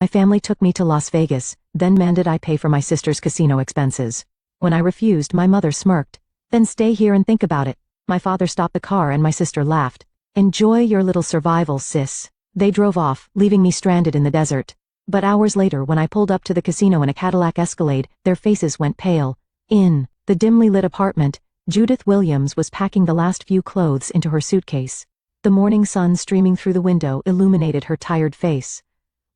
My family took me to Las Vegas, then demanded I pay for my sister's casino expenses. When I refused, my mother smirked. Then stay here and think about it. My father stopped the car and my sister laughed. Enjoy your little survival, sis. They drove off, leaving me stranded in the desert. But hours later, when I pulled up to the casino in a Cadillac Escalade, their faces went pale. In the dimly lit apartment, Judith Williams was packing the last few clothes into her suitcase. The morning sun streaming through the window illuminated her tired face.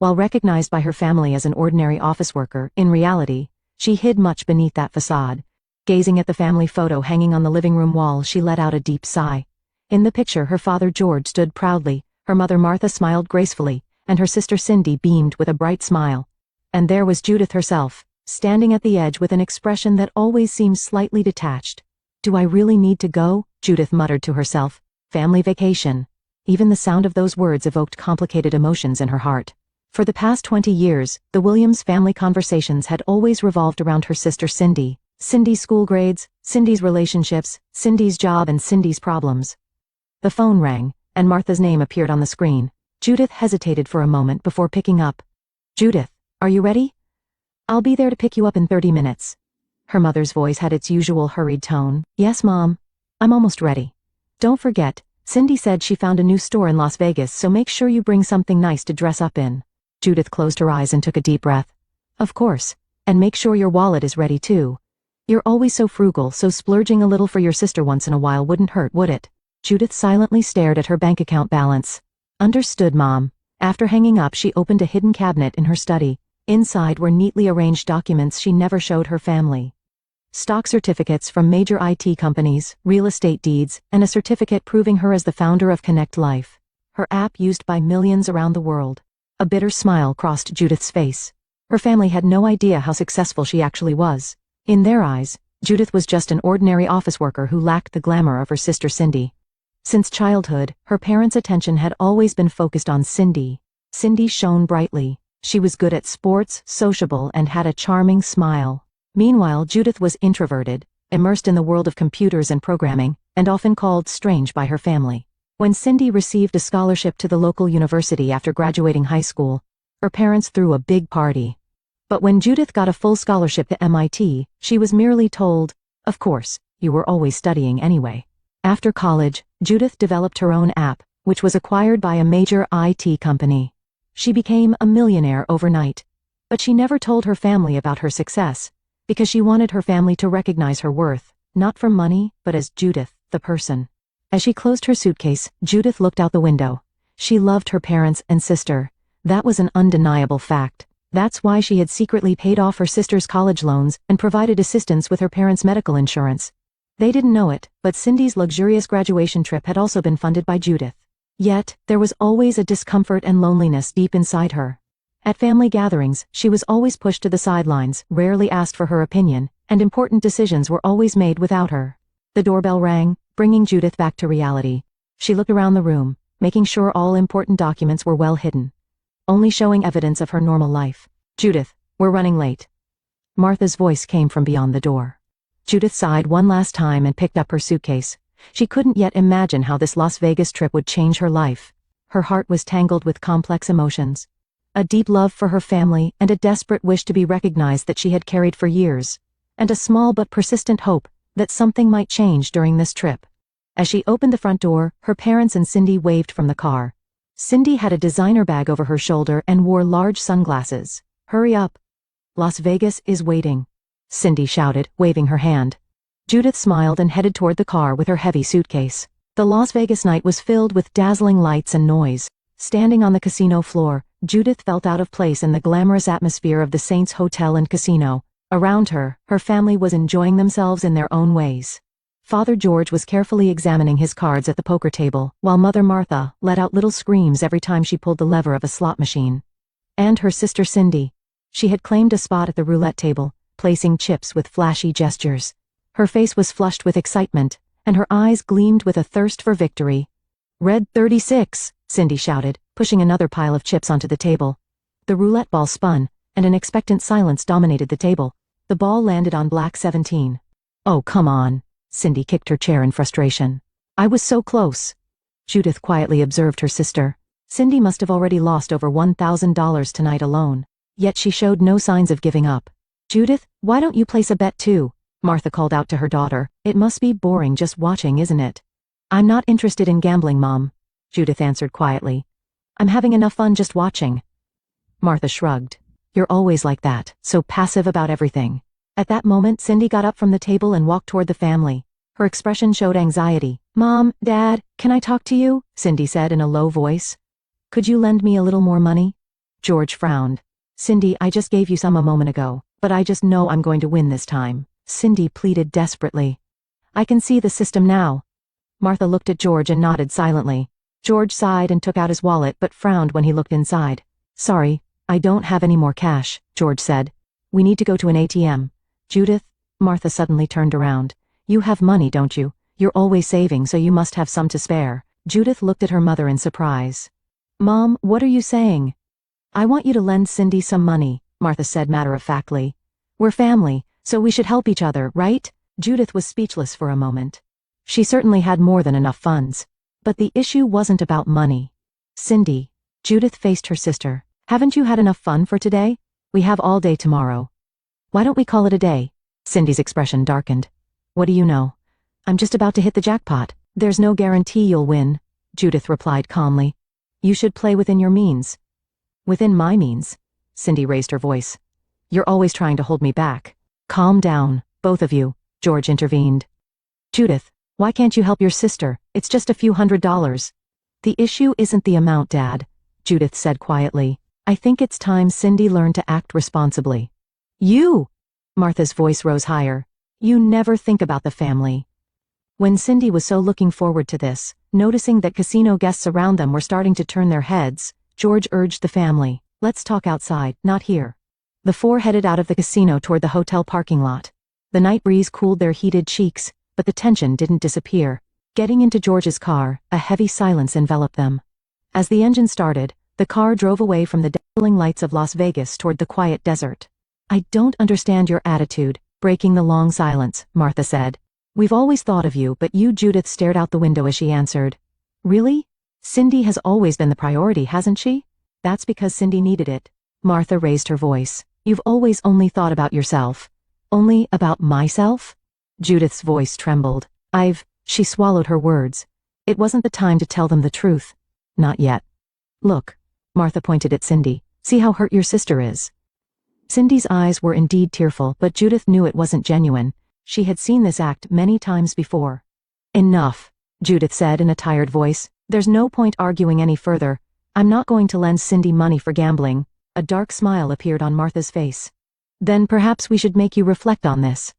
While recognized by her family as an ordinary office worker, in reality, she hid much beneath that facade. Gazing at the family photo hanging on the living room wall, she let out a deep sigh. In the picture, her father George stood proudly, her mother Martha smiled gracefully, and her sister Cindy beamed with a bright smile. And there was Judith herself, standing at the edge with an expression that always seemed slightly detached. Do I really need to go? Judith muttered to herself. Family vacation. Even the sound of those words evoked complicated emotions in her heart. For the past 20 years, the Williams family conversations had always revolved around her sister Cindy. Cindy's school grades, Cindy's relationships, Cindy's job, and Cindy's problems. The phone rang, and Martha's name appeared on the screen. Judith hesitated for a moment before picking up. Judith, are you ready? I'll be there to pick you up in 30 minutes. Her mother's voice had its usual hurried tone. Yes, Mom. I'm almost ready. Don't forget, Cindy said she found a new store in Las Vegas, so make sure you bring something nice to dress up in. Judith closed her eyes and took a deep breath. Of course. And make sure your wallet is ready too. You're always so frugal, so splurging a little for your sister once in a while wouldn't hurt, would it? Judith silently stared at her bank account balance. Understood, Mom. After hanging up, she opened a hidden cabinet in her study. Inside were neatly arranged documents she never showed her family. Stock certificates from major IT companies, real estate deeds, and a certificate proving her as the founder of Connect Life, her app used by millions around the world. A bitter smile crossed Judith's face. Her family had no idea how successful she actually was. In their eyes, Judith was just an ordinary office worker who lacked the glamour of her sister Cindy. Since childhood, her parents' attention had always been focused on Cindy. Cindy shone brightly. She was good at sports, sociable, and had a charming smile. Meanwhile, Judith was introverted, immersed in the world of computers and programming, and often called strange by her family. When Cindy received a scholarship to the local university after graduating high school, her parents threw a big party. But when Judith got a full scholarship to MIT, she was merely told, "Of course, you were always studying anyway." After college, Judith developed her own app, which was acquired by a major IT company. She became a millionaire overnight. But she never told her family about her success, because she wanted her family to recognize her worth, not for money, but as Judith, the person. As she closed her suitcase, Judith looked out the window. She loved her parents and sister. That was an undeniable fact. That's why she had secretly paid off her sister's college loans and provided assistance with her parents' medical insurance. They didn't know it, but Cindy's luxurious graduation trip had also been funded by Judith. Yet, there was always a discomfort and loneliness deep inside her. At family gatherings, she was always pushed to the sidelines, rarely asked for her opinion, and important decisions were always made without her. The doorbell rang, bringing Judith back to reality. She looked around the room, making sure all important documents were well hidden, only showing evidence of her normal life. Judith, we're running late. Martha's voice came from beyond the door. Judith sighed one last time and picked up her suitcase. She couldn't yet imagine how this Las Vegas trip would change her life. Her heart was tangled with complex emotions. A deep love for her family and a desperate wish to be recognized that she had carried for years, and a small but persistent hope that something might change during this trip. As she opened the front door, her parents and Cindy waved from the car. Cindy had a designer bag over her shoulder and wore large sunglasses. Hurry up. Las Vegas is waiting, Cindy shouted, waving her hand. Judith smiled and headed toward the car with her heavy suitcase. The Las Vegas night was filled with dazzling lights and noise. Standing on the casino floor, Judith felt out of place in the glamorous atmosphere of the Saints Hotel and Casino. Around her, her family was enjoying themselves in their own ways. Father George was carefully examining his cards at the poker table, while Mother Martha let out little screams every time she pulled the lever of a slot machine. And her sister Cindy. She had claimed a spot at the roulette table, placing chips with flashy gestures. Her face was flushed with excitement, and her eyes gleamed with a thirst for victory. Red 36, Cindy shouted, pushing another pile of chips onto the table. The roulette ball spun, and an expectant silence dominated the table. The ball landed on black 17. Oh, come on. Cindy kicked her chair in frustration. I was so close. Judith quietly observed her sister. Cindy must have already lost over $1,000 tonight alone. Yet she showed no signs of giving up. Judith, why don't you place a bet too? Martha called out to her daughter. It must be boring just watching, isn't it? I'm not interested in gambling, Mom, Judith answered quietly. I'm having enough fun just watching. Martha shrugged. You're always like that, so passive about everything. At that moment, Cindy got up from the table and walked toward the family. Her expression showed anxiety. Mom, Dad, can I talk to you? Cindy said in a low voice. Could you lend me a little more money? George frowned. Cindy, I just gave you some a moment ago, but I just know I'm going to win this time. Cindy pleaded desperately. I can see the system now. Martha looked at George and nodded silently. George sighed and took out his wallet but frowned when he looked inside. Sorry, I don't have any more cash, George said. We need to go to an ATM. Judith, Martha suddenly turned around. You have money, don't you? You're always saving, so you must have some to spare. Judith looked at her mother in surprise. Mom, what are you saying? I want you to lend Cindy some money, Martha said matter-of-factly. We're family, so we should help each other, right? Judith was speechless for a moment. She certainly had more than enough funds. But the issue wasn't about money. Cindy, Judith faced her sister. Haven't you had enough fun for today? We have all day tomorrow. Why don't we call it a day? Cindy's expression darkened. What do you know? I'm just about to hit the jackpot. There's no guarantee you'll win, Judith replied calmly. You should play within your means. Within my means? Cindy raised her voice. You're always trying to hold me back. Calm down, both of you, George intervened. Judith, why can't you help your sister? It's just a few $100s. The issue isn't the amount, Dad, Judith said quietly. I think it's time Cindy learned to act responsibly. You! Martha's voice rose higher. You never think about the family. When Cindy was so looking forward to this, noticing that casino guests around them were starting to turn their heads, George urged the family, let's talk outside, not here. The four headed out of the casino toward the hotel parking lot. The night breeze cooled their heated cheeks, but the tension didn't disappear. Getting into George's car, a heavy silence enveloped them. As the engine started, the car drove away from the dazzling lights of Las Vegas toward the quiet desert. I don't understand your attitude, breaking the long silence, Martha said. We've always thought of you, but you, Judith stared out the window as she answered. Really? Cindy has always been the priority, hasn't she? That's because Cindy needed it. Martha raised her voice. You've always only thought about yourself. Only about myself? Judith's voice trembled. She swallowed her words. It wasn't the time to tell them the truth. Not yet. Look, Martha pointed at Cindy. See how hurt your sister is. Cindy's eyes were indeed tearful, but Judith knew it wasn't genuine. She had seen this act many times before. Enough, Judith said in a tired voice. There's no point arguing any further. I'm not going to lend Cindy money for gambling. A dark smile appeared on Martha's face. Then perhaps we should make you reflect on this.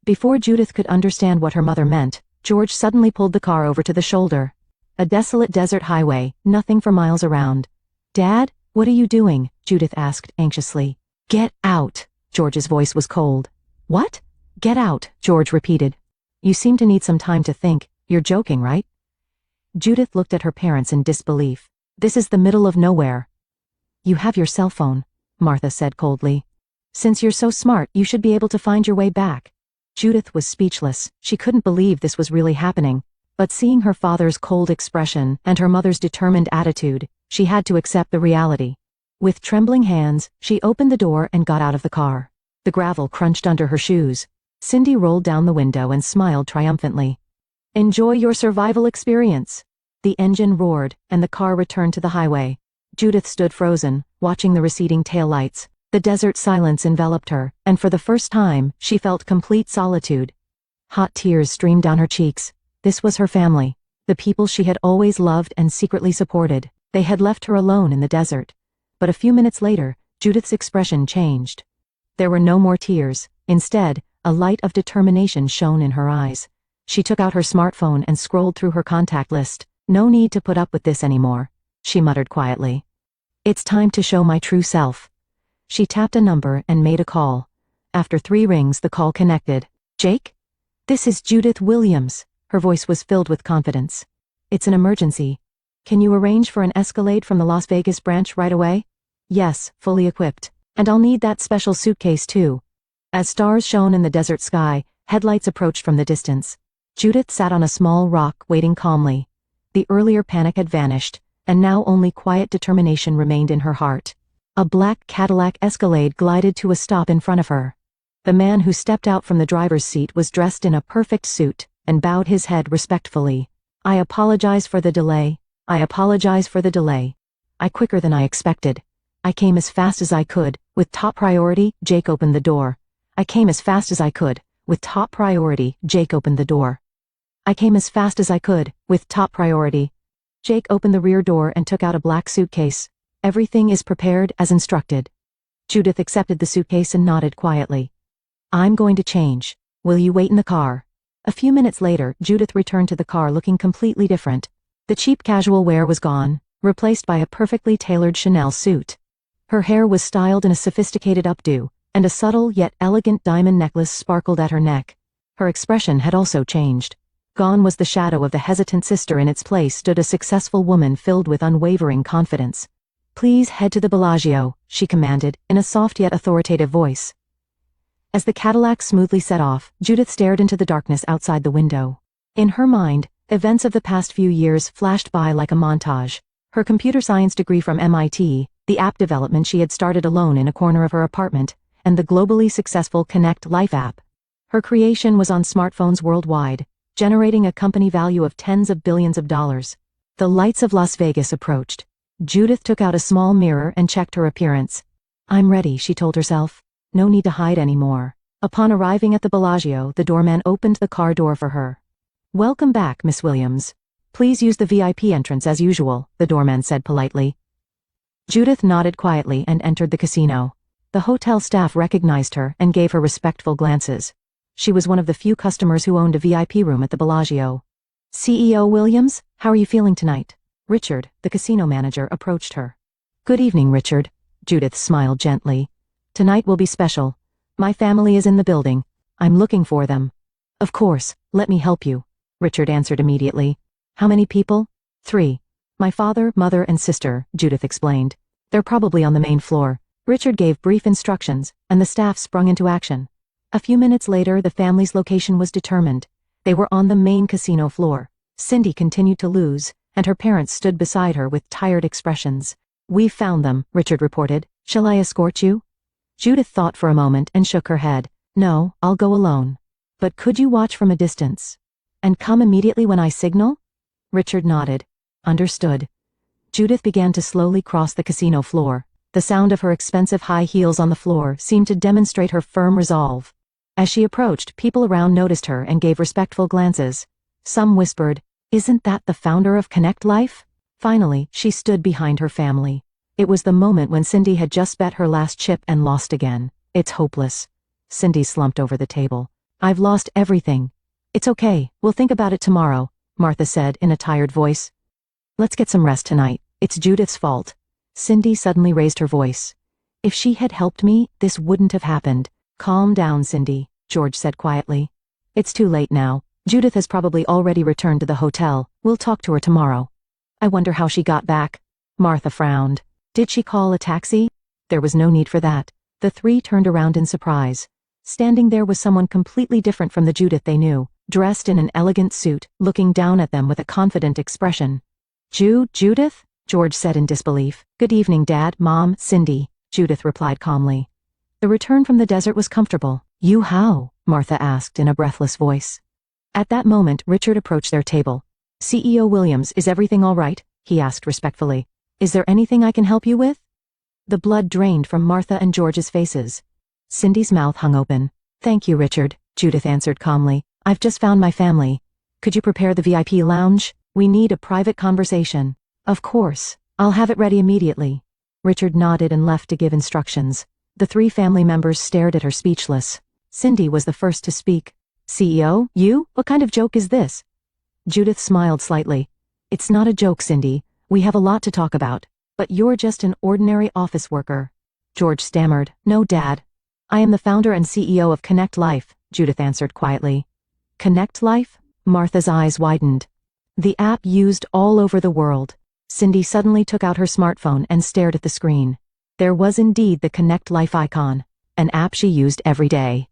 Before Judith could understand what her mother meant, George suddenly pulled the car over to the shoulder. A desolate desert highway, nothing for miles around. Dad, what are you doing? Judith asked anxiously. Get out. George's voice was cold. What? Get out, George repeated. You seem to need some time to think. You're joking, right? Judith looked at her parents in disbelief. This is the middle of nowhere. You have your cell phone, Martha said coldly. Since you're so smart, you should be able to find your way back. Judith was speechless. She couldn't believe this was really happening. But seeing her father's cold expression and her mother's determined attitude, she had to accept the reality. With trembling hands, she opened the door and got out of the car. The gravel crunched under her shoes. Cindy rolled down the window and smiled triumphantly. Enjoy your survival experience. The engine roared, and the car returned to the highway. Judith stood frozen, watching the receding taillights. The desert silence enveloped her, and for the first time, she felt complete solitude. Hot tears streamed down her cheeks. This was her family, the people she had always loved and secretly supported. They had left her alone in the desert. But a few minutes later, Judith's expression changed. There were no more tears. Instead, a light of determination shone in her eyes. She took out her smartphone and scrolled through her contact list. No need to put up with this anymore, she muttered quietly. It's time to show my true self. She tapped a number and made a call. After 3 rings, the call connected. Jake? This is Judith Williams. Her voice was filled with confidence. It's an emergency. Can you arrange for an Escalade from the Las Vegas branch right away? Yes, fully equipped. And I'll need that special suitcase too. As stars shone in the desert sky, headlights approached from the distance. Judith sat on a small rock, waiting calmly. The earlier panic had vanished, and now only quiet determination remained in her heart. A black Cadillac Escalade glided to a stop in front of her. The man who stepped out from the driver's seat was dressed in a perfect suit, and bowed his head respectfully. "I apologize for the delay. I apologize for the delay. Quicker than I expected. I came as fast as I could, with top priority." Jake opened the door. "I came as fast as I could, with top priority." Jake opened the door. "I came as fast as I could, with top priority." Jake opened the rear door and took out a black suitcase. "Everything is prepared as instructed." Judith accepted the suitcase and nodded quietly. "I'm going to change. Will you wait in the car?" A few minutes later, Judith returned to the car looking completely different. The cheap casual wear was gone, replaced by a perfectly tailored Chanel suit. Her hair was styled in a sophisticated updo, and a subtle yet elegant diamond necklace sparkled at her neck. Her expression had also changed. Gone was the shadow of the hesitant sister. In its place stood a successful woman filled with unwavering confidence. "Please head to the Bellagio," she commanded, in a soft yet authoritative voice. As the Cadillac smoothly set off, Judith stared into the darkness outside the window. In her mind, events of the past few years flashed by like a montage. Her computer science degree from MIT, the app development she had started alone in a corner of her apartment, and the globally successful Connect Life app. Her creation was on smartphones worldwide, generating a company value of tens of billions of dollars. The lights of Las Vegas approached. Judith took out a small mirror and checked her appearance. "I'm ready," she told herself. No need to hide anymore. Upon arriving at the Bellagio, the doorman opened the car door for her. "Welcome back, Miss Williams. Please use the VIP entrance as usual," the doorman said politely. Judith nodded quietly and entered the casino. The hotel staff recognized her and gave her respectful glances. She was one of the few customers who owned a VIP room at the Bellagio. "CEO Williams, how are you feeling tonight?" Richard, the casino manager, approached her. "Good evening, Richard." Judith smiled gently. "Tonight will be special. My family is in the building. I'm looking for them." "Of course, let me help you," Richard answered immediately. "How many people?" "3. My father, mother, and sister," Judith explained. "They're probably on the main floor." Richard gave brief instructions, and the staff sprung into action. A few minutes later, the family's location was determined. They were on the main casino floor. Cindy continued to lose, and her parents stood beside her with tired expressions. "We've found them," Richard reported. "Shall I escort you?" Judith thought for a moment and shook her head. "No, I'll go alone." "But could you watch from a distance? And come immediately when I signal?" Richard nodded. "Understood." Judith began to slowly cross the casino floor. The sound of her expensive high heels on the floor seemed to demonstrate her firm resolve. As she approached, people around noticed her and gave respectful glances. Some whispered, "Isn't that the founder of Connect Life?" Finally, she stood behind her family. It was the moment when Cindy had just bet her last chip and lost again. "It's hopeless." Cindy slumped over the table. "I've lost everything." "It's okay, we'll think about it tomorrow," Martha said in a tired voice. "Let's get some rest tonight. It's Judith's fault." Cindy suddenly raised her voice. "If she had helped me, this wouldn't have happened." "Calm down, Cindy," George said quietly. "It's too late now. Judith has probably already returned to the hotel. We'll talk to her tomorrow." "I wonder how she got back." Martha frowned. "Did she call a taxi?" There was no need for that. The three turned around in surprise. Standing there was someone completely different from the Judith they knew, dressed in an elegant suit, looking down at them with a confident expression. Judith?" George said in disbelief. "Good evening, Dad, Mom, Cindy," Judith replied calmly. The return from the desert was comfortable. "You how?" Martha asked in a breathless voice. At that moment, Richard approached their table. "CEO Williams, is everything all right?" he asked respectfully. "Is there anything I can help you with?" The blood drained from Martha and George's faces. Cindy's mouth hung open. "Thank you, Richard," Judith answered calmly. "I've just found my family. Could you prepare the VIP lounge? We need a private conversation." "Of course. I'll have it ready immediately." Richard nodded and left to give instructions. The three family members stared at her speechless. Cindy was the first to speak. "CEO, you? What kind of joke is this?" Judith smiled slightly. "It's not a joke, Cindy. We have a lot to talk about. But you're just an ordinary office worker." George stammered. "No, Dad. I am the founder and CEO of Connect Life," Judith answered quietly. "Connect Life?" Martha's eyes widened. "The app used all over the world." Cindy suddenly took out her smartphone and stared at the screen. There was indeed the Connect Life icon, an app she used every day.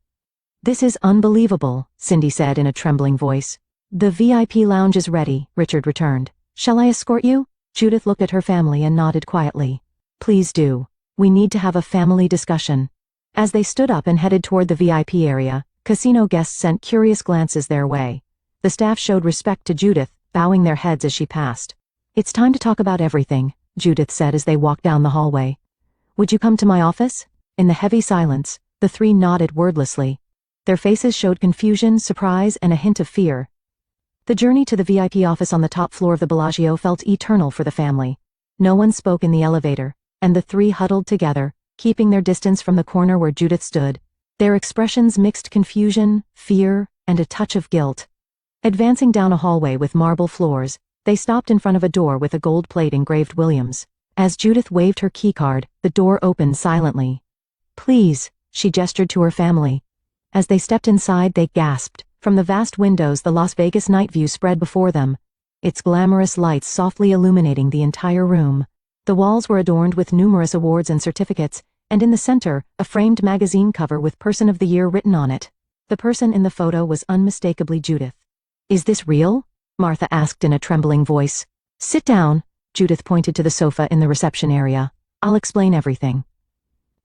"This is unbelievable," Cindy said in a trembling voice. "The VIP lounge is ready," Richard returned. "Shall I escort you?" Judith looked at her family and nodded quietly. Please do. We need to have a family discussion. As they stood up and headed toward the VIP area, casino guests sent curious glances their way. The staff showed respect to Judith, bowing their heads as she passed. It's time to talk about everything, Judith said as they walked down the hallway. Would you come to my office? In the heavy silence, the three nodded wordlessly. Their faces showed confusion, surprise, and a hint of fear. The journey to the VIP office on the top floor of the Bellagio felt eternal for the family. No one spoke in the elevator, and the three huddled together, keeping their distance from the corner where Judith stood. Their expressions mixed confusion, fear, and a touch of guilt. Advancing down a hallway with marble floors, they stopped in front of a door with a gold plate engraved Williams. As Judith waved her keycard, the door opened silently. Please, she gestured to her family. As they stepped inside, they gasped. From the vast windows, the Las Vegas night view spread before them, its glamorous lights softly illuminating the entire room. The walls were adorned with numerous awards and certificates, and in the center, a framed magazine cover with Person of the Year written on it. The person in the photo was unmistakably Judith. Is this real? Martha asked in a trembling voice. Sit down, Judith pointed to the sofa in the reception area. I'll explain everything.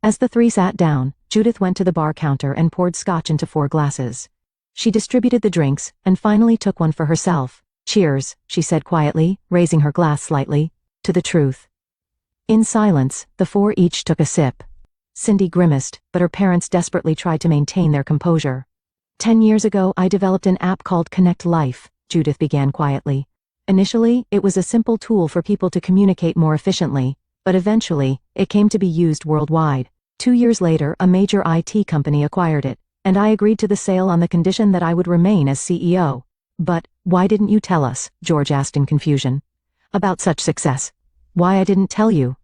As the three sat down, Judith went to the bar counter and poured scotch into 4 glasses. She distributed the drinks, and finally took one for herself. Cheers, she said quietly, raising her glass slightly, to the truth. In silence, the 4 each took a sip. Cindy grimaced, but her parents desperately tried to maintain their composure. 10 years ago, I developed an app called Connect Life, Judith began quietly. Initially, it was a simple tool for people to communicate more efficiently, but eventually, it came to be used worldwide. 2 years later, a major IT company acquired it, and I agreed to the sale on the condition that I would remain as CEO. But, why didn't you tell us? George asked in confusion. About such success. Why I didn't tell you?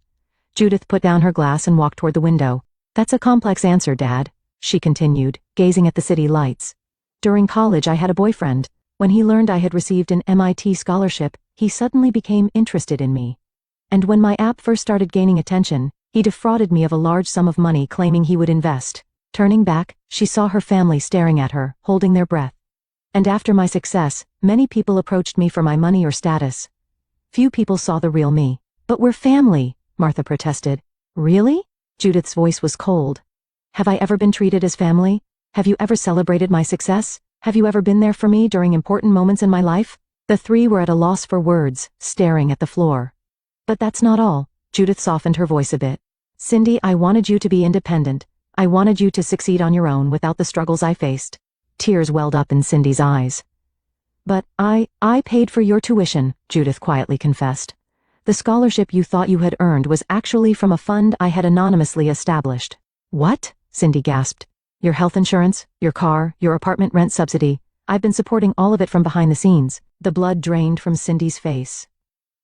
Judith put down her glass and walked toward the window. That's a complex answer, Dad, she continued, gazing at the city lights. During college I had a boyfriend. When he learned I had received an MIT scholarship, he suddenly became interested in me. And when my app first started gaining attention, he defrauded me of a large sum of money claiming he would invest. Turning back, she saw her family staring at her, holding their breath. And after my success, many people approached me for my money or status. Few people saw the real me. But we're family, Martha protested. Really? Judith's voice was cold. Have I ever been treated as family? Have you ever celebrated my success? Have you ever been there for me during important moments in my life? The three were at a loss for words, staring at the floor. But that's not all. Judith softened her voice a bit. Cindy, I wanted you to be independent. I wanted you to succeed on your own without the struggles I faced. Tears welled up in Cindy's eyes. But I paid for your tuition, Judith quietly confessed. The scholarship you thought you had earned was actually from a fund I had anonymously established. What? Cindy gasped. Your health insurance, your car, your apartment rent subsidy. I've been supporting all of it from behind the scenes. The blood drained from Cindy's face.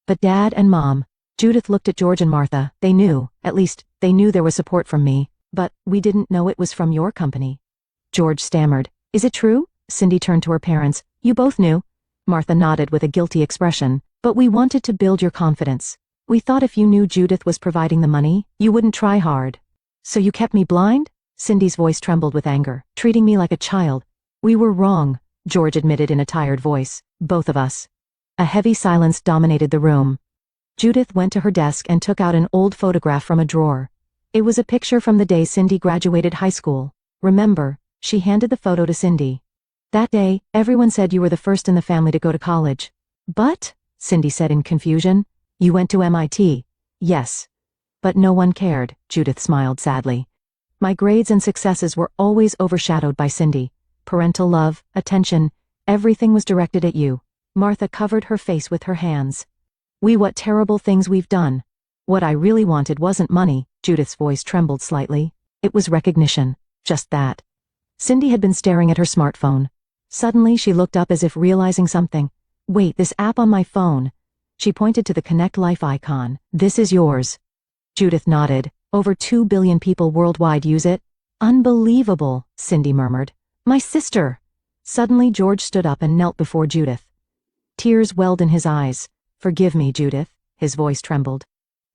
But Dad and Mom, Judith looked at George and Martha. They knew, at least, they knew there was support from me. But we didn't know it was from your company. George stammered. Is it true? Cindy turned to her parents. You both knew. Martha nodded with a guilty expression. But we wanted to build your confidence. We thought if you knew Judith was providing the money, you wouldn't try hard. So you kept me blind? Cindy's voice trembled with anger, treating me like a child. We were wrong, George admitted in a tired voice. Both of us. A heavy silence dominated the room. Judith went to her desk and took out an old photograph from a drawer. It was a picture from the day Cindy graduated high school. Remember, she handed the photo to Cindy. That day, everyone said you were the first in the family to go to college. But, Cindy said in confusion, you went to MIT. Yes. But no one cared, Judith smiled sadly. My grades and successes were always overshadowed by Cindy. Parental love, attention, everything was directed at you. Martha covered her face with her hands. What terrible things we've done. What I really wanted wasn't money, Judith's voice trembled slightly. It was recognition. Just that. Cindy had been staring at her smartphone. Suddenly she looked up as if realizing something. Wait, this app on my phone. She pointed to the Connect Life icon. This is yours. Judith nodded. Over 2 billion people worldwide use it. Unbelievable, Cindy murmured. My sister. Suddenly George stood up and knelt before Judith. Tears welled in his eyes. Forgive me, Judith, his voice trembled.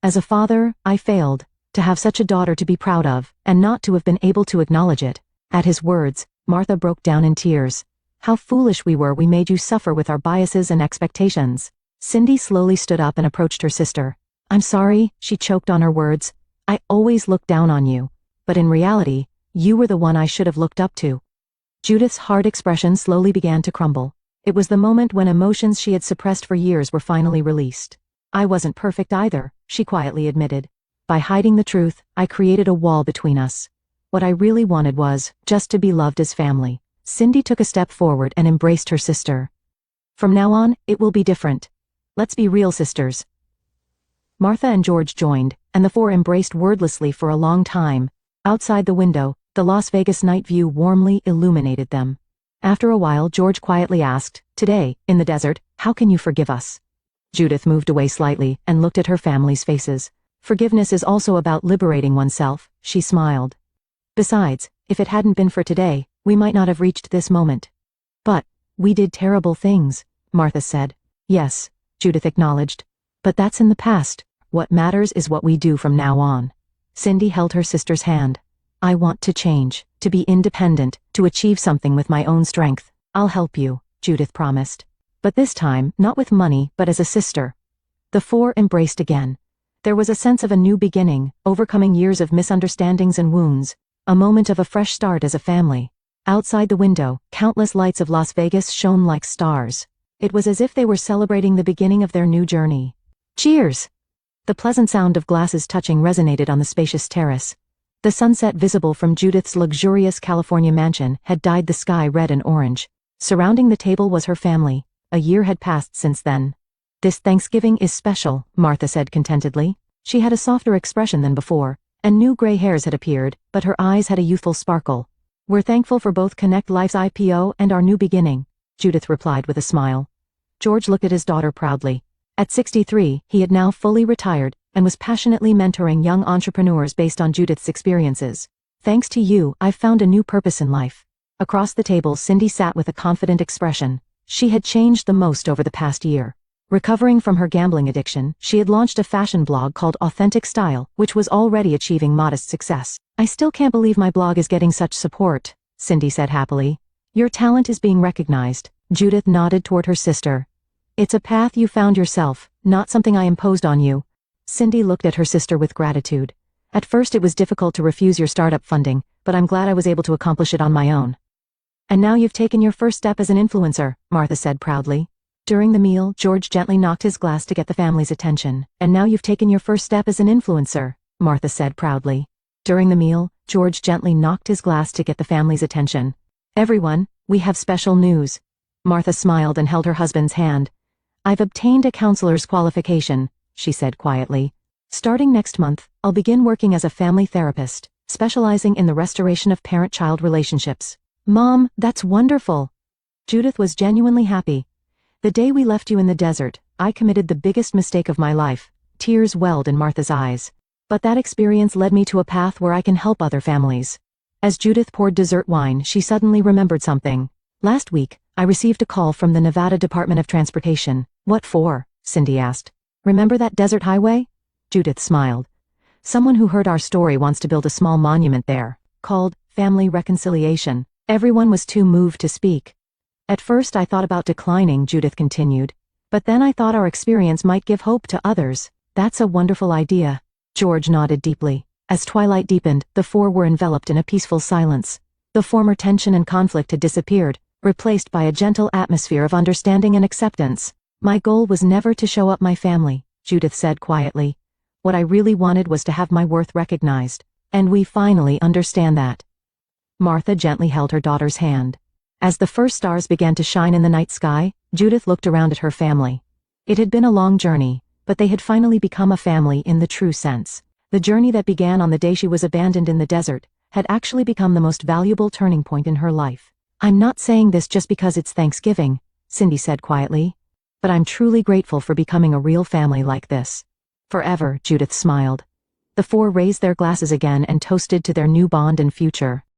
As a father, I failed. To have such a daughter to be proud of, and not to have been able to acknowledge it. At his words, Martha broke down in tears. How foolish we were, we made you suffer with our biases and expectations. Cindy slowly stood up and approached her sister. I'm sorry, she choked on her words. I always looked down on you. But in reality, you were the one I should have looked up to. Judith's hard expression slowly began to crumble. It was the moment when emotions she had suppressed for years were finally released. I wasn't perfect either, she quietly admitted. By hiding the truth, I created a wall between us. What I really wanted was just to be loved as family. Cindy took a step forward and embraced her sister. From now on, it will be different. Let's be real sisters. Martha and George joined, and the four embraced wordlessly for a long time. Outside the window, the Las Vegas night view warmly illuminated them. After a while, George quietly asked, Today, in the desert, how can you forgive us? Judith moved away slightly and looked at her family's faces. Forgiveness is also about liberating oneself, she smiled. Besides, if it hadn't been for today, we might not have reached this moment. But, we did terrible things, Martha said. Yes, Judith acknowledged. But that's in the past. What matters is what we do from now on. Cindy held her sister's hand. I want to change, to be independent, to achieve something with my own strength. I'll help you, Judith promised. But this time, not with money, but as a sister. The four embraced again. There was a sense of a new beginning, overcoming years of misunderstandings and wounds, a moment of a fresh start as a family. Outside the window, countless lights of Las Vegas shone like stars. It was as if they were celebrating the beginning of their new journey. Cheers! The pleasant sound of glasses touching resonated on the spacious terrace. The sunset visible from Judith's luxurious California mansion had dyed the sky red and orange. Surrounding the table was her family. A year had passed since then. This Thanksgiving is special, Martha said contentedly. She had a softer expression than before, and new gray hairs had appeared, but her eyes had a youthful sparkle. We're thankful for both Connect Life's IPO and our new beginning, Judith replied with a smile. George looked at his daughter proudly. At 63, he had now fully retired, and was passionately mentoring young entrepreneurs based on Judith's experiences. Thanks to you, I've found a new purpose in life. Across the table, Cindy sat with a confident expression. She had changed the most over the past year. Recovering from her gambling addiction, she had launched a fashion blog called Authentic Style, which was already achieving modest success. I still can't believe my blog is getting such support, Cindy said happily. Your talent is being recognized. Judith nodded toward her sister. It's a path you found yourself, not something I imposed on you. Cindy looked at her sister with gratitude. At first it was difficult to refuse your startup funding, but I'm glad I was able to accomplish it on my own. And now you've taken your first step as an influencer, Martha said proudly. During the meal, George gently knocked his glass to get the family's attention. And now you've taken your first step as an influencer, Martha said proudly. During the meal, George gently knocked his glass to get the family's attention. Everyone, we have special news. Martha smiled and held her husband's hand. I've obtained a counselor's qualification, she said quietly. Starting next month, I'll begin working as a family therapist, specializing in the restoration of parent-child relationships. Mom, that's wonderful. Judith was genuinely happy. The day we left you in the desert, I committed the biggest mistake of my life. Tears welled in Martha's eyes. But that experience led me to a path where I can help other families. As Judith poured dessert wine, she suddenly remembered something. Last week, I received a call from the Nevada Department of Transportation. What for? Cindy asked. Remember that desert highway? Judith smiled. Someone who heard our story wants to build a small monument there, called Family Reconciliation. Everyone was too moved to speak. At first I thought about declining, Judith continued. But then I thought our experience might give hope to others. That's a wonderful idea. George nodded deeply. As twilight deepened, the four were enveloped in a peaceful silence. The former tension and conflict had disappeared, replaced by a gentle atmosphere of understanding and acceptance. My goal was never to show up my family, Judith said quietly. What I really wanted was to have my worth recognized. And we finally understand that. Martha gently held her daughter's hand. As the first stars began to shine in the night sky, Judith looked around at her family. It had been a long journey, but they had finally become a family in the true sense. The journey that began on the day she was abandoned in the desert had actually become the most valuable turning point in her life. I'm not saying this just because it's Thanksgiving, Cindy said quietly. But I'm truly grateful for becoming a real family like this. Forever, Judith smiled. The four raised their glasses again and toasted to their new bond and future.